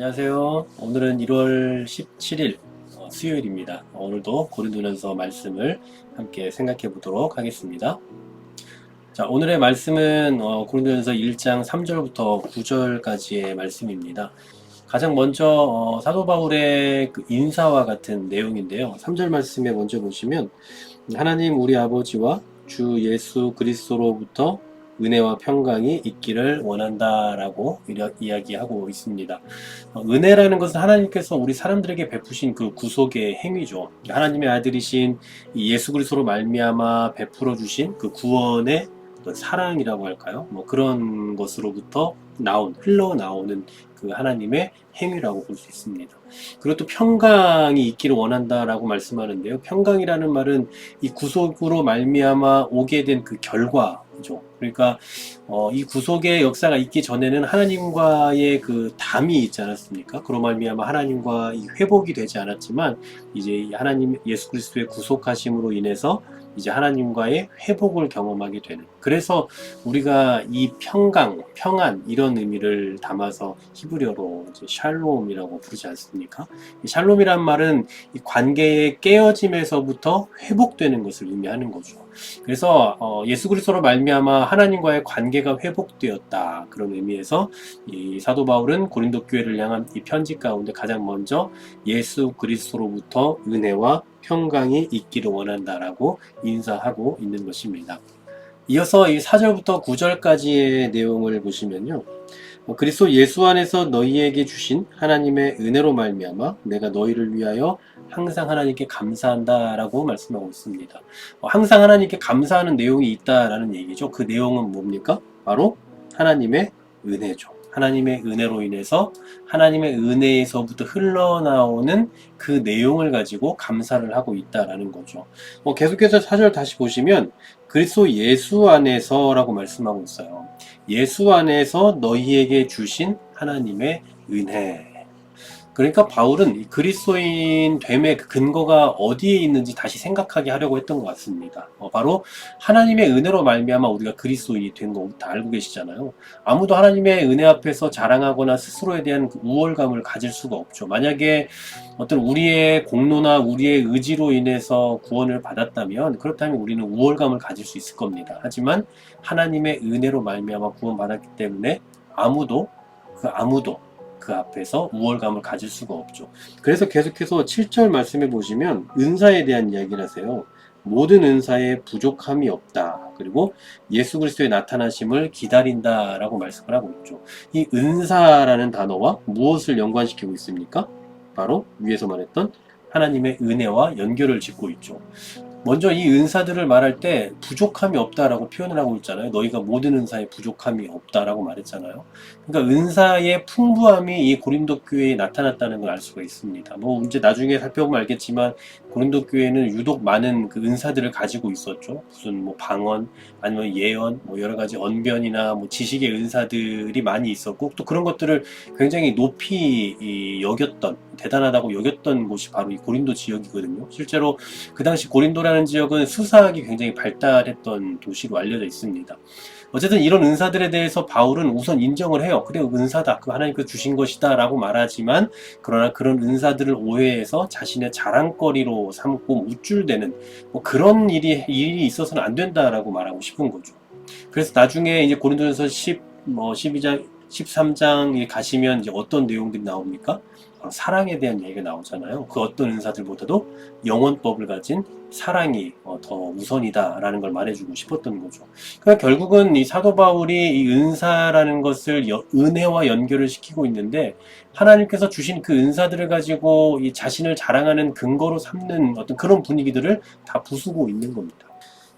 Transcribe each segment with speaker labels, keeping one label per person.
Speaker 1: 안녕하세요. 오늘은 1월 17일 수요일입니다. 오늘도 고린도전서 말씀을 함께 생각해 보도록 하겠습니다. 자, 오늘의 말씀은 고린도전서 1장 3절부터 9절까지의 말씀입니다. 가장 먼저 사도 바울의 그 인사와 같은 내용인데요. 3절 말씀에 먼저 보시면 하나님 우리 아버지와 주 예수 그리스도로부터 은혜와 평강이 있기를 원한다라고 이야기하고 있습니다. 은혜라는 것은 하나님께서 우리 사람들에게 베푸신 그 구속의 행위죠. 하나님의 아들이신 예수 그리스도로 말미암아 베풀어 주신 그 구원의 어떤 사랑이라고 할까요? 뭐 그런 것으로부터 흘러나오는 그 하나님의 행위라고 볼 수 있습니다. 그리고 또 평강이 있기를 원한다라고 말씀하는데요. 평강이라는 말은 이 구속으로 말미암아 오게 된 그 결과죠. 그러니까 이 구속의 역사가 있기 전에는 하나님과의 그 담이 있지 않았습니까? 그로 말미암아 하나님과 이 회복이 되지 않았지만 이제 하나님 예수 그리스도의 구속하심으로 인해서 이제 하나님과의 회복을 경험하게 되는. 그래서 우리가 이 평강, 평안 이런 의미를 담아서 히브리어로 이제 샬롬이라고 부르지 않습니까? 이 샬롬이란 말은 이 관계의 깨어짐에서부터 회복되는 것을 의미하는 거죠. 그래서 예수 그리스도로 말미암아 하나님과의 관계가 회복되었다. 그런 의미에서 이 사도 바울은 고린도 교회를 향한 이 편지 가운데 가장 먼저 예수 그리스도로부터 은혜와 평강이 있기를 원한다라고 인사하고 있는 것입니다. 이어서 이 4절부터 9절까지의 내용을 보시면요. 그리스도 예수 안에서 너희에게 주신 하나님의 은혜로 말미암아 내가 너희를 위하여 항상 하나님께 감사한다라고 말씀하고 있습니다. 항상 하나님께 감사하는 내용이 있다라는 얘기죠. 그 내용은 뭡니까? 바로 하나님의 은혜죠. 하나님의 은혜로 인해서 하나님의 은혜에서부터 흘러나오는 그 내용을 가지고 감사를 하고 있다라는 거죠. 계속해서 4절 다시 보시면 그리스도 예수 안에서라고 말씀하고 있어요. 예수 안에서 너희에게 주신 하나님의 은혜. 그러니까 바울은 그리스도인 됨의 근거가 어디에 있는지 다시 생각하게 하려고 했던 것 같습니다. 바로 하나님의 은혜로 말미암아 우리가 그리스도인이 된 거 다 알고 계시잖아요. 아무도 하나님의 은혜 앞에서 자랑하거나 스스로에 대한 그 우월감을 가질 수가 없죠. 만약에 어떤 우리의 공로나 우리의 의지로 인해서 구원을 받았다면 그렇다면 우리는 우월감을 가질 수 있을 겁니다. 하지만 하나님의 은혜로 말미암아 구원받았기 때문에 아무도 그 앞에서 우월감을 가질 수가 없죠. 그래서 계속해서 7절 말씀해 보시면 은사에 대한 이야기를 하세요. 모든 은사에 부족함이 없다. 그리고 예수 그리스도의 나타나심을 기다린다라고 말씀을 하고 있죠. 이 은사라는 단어와 무엇을 연관시키고 있습니까? 바로 위에서 말했던 하나님의 은혜와 연결을 짓고 있죠. 먼저 이 은사들을 말할 때 부족함이 없다라고 표현을 하고 있잖아요. 너희가 모든 은사에 부족함이 없다라고 말했잖아요. 그러니까 은사의 풍부함이 이 고린도 교회에 나타났다는 걸 알 수가 있습니다. 뭐 이제 나중에 살펴보면 알겠지만 고린도 교회는 유독 많은 그 은사들을 가지고 있었죠. 무슨 뭐 방언 아니면 예언 뭐 여러 가지 언변이나 뭐 지식의 은사들이 많이 있었고 또 그런 것들을 굉장히 높이 여겼던 대단하다고 여겼던 곳이 바로 이 고린도 지역이거든요. 실제로 그 당시 고린도라는 지역은 수사학이 굉장히 발달했던 도시로 알려져 있습니다. 어쨌든 이런 은사들에 대해서 바울은 우선 인정을 해요. 그래, 은사다. 그 하나님께서 주신 것이다. 라고 말하지만, 그러나 그런 은사들을 오해해서 자신의 자랑거리로 삼고 우쭐대는 뭐 그런 일이 있어서는 안 된다라고 말하고 싶은 거죠. 그래서 나중에 이제 고린도전서 12장, 13장에 가시면 이제 어떤 내용들이 나옵니까? 사랑에 대한 얘기가 나오잖아요. 그 어떤 은사들보다도 영원법을 가진 사랑이 더 우선이다라는 걸 말해주고 싶었던 거죠. 그러니까 결국은 이 사도 바울이 이 은사라는 것을 은혜와 연결을 시키고 있는데 하나님께서 주신 그 은사들을 가지고 이 자신을 자랑하는 근거로 삼는 어떤 그런 분위기들을 다 부수고 있는 겁니다.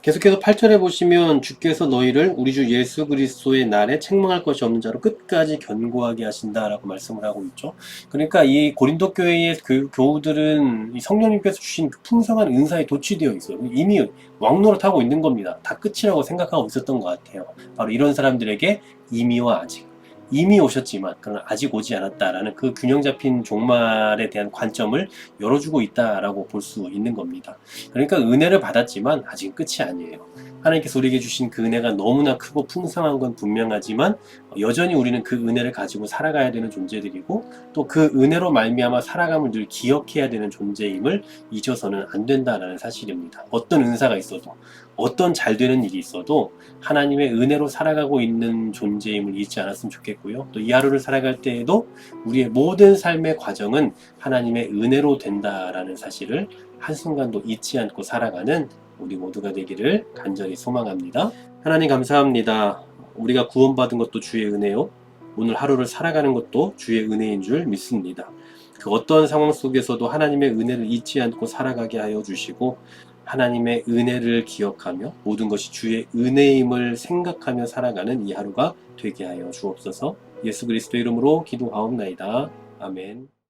Speaker 1: 계속해서 8절에 보시면 주께서 너희를 우리 주 예수 그리스도의 날에 책망할 것이 없는 자로 끝까지 견고하게 하신다라고 말씀을 하고 있죠. 그러니까 이 고린도 교회의 교우들은 이 성령님께서 주신 그 풍성한 은사에 도취되어 있어요. 이미 왕노릇하고 있는 겁니다. 다 끝이라고 생각하고 있었던 것 같아요. 바로 이런 사람들에게 이미와 아직 이미 오셨지만 그러나 아직 오지 않았다라는 그 균형 잡힌 종말에 대한 관점을 열어주고 있다라고 볼 수 있는 겁니다. 그러니까 은혜를 받았지만 아직 끝이 아니에요. 하나님께서 우리에게 주신 그 은혜가 너무나 크고 풍성한 건 분명하지만 여전히 우리는 그 은혜를 가지고 살아가야 되는 존재들이고 또 그 은혜로 말미암아 살아감을 늘 기억해야 되는 존재임을 잊어서는 안 된다라는 사실입니다. 어떤 은사가 있어도 어떤 잘 되는 일이 있어도 하나님의 은혜로 살아가고 있는 존재임을 잊지 않았으면 좋겠고요. 또 이 하루를 살아갈 때에도 우리의 모든 삶의 과정은 하나님의 은혜로 된다라는 사실을 한순간도 잊지 않고 살아가는 우리 모두가 되기를 간절히 소망합니다. 하나님 감사합니다. 우리가 구원받은 것도 주의 은혜요. 오늘 하루를 살아가는 것도 주의 은혜인 줄 믿습니다. 그 어떤 상황 속에서도 하나님의 은혜를 잊지 않고 살아가게 하여 주시고 하나님의 은혜를 기억하며 모든 것이 주의 은혜임을 생각하며 살아가는 이 하루가 되게 하여 주옵소서. 예수 그리스도 이름으로 기도하옵나이다. 아멘.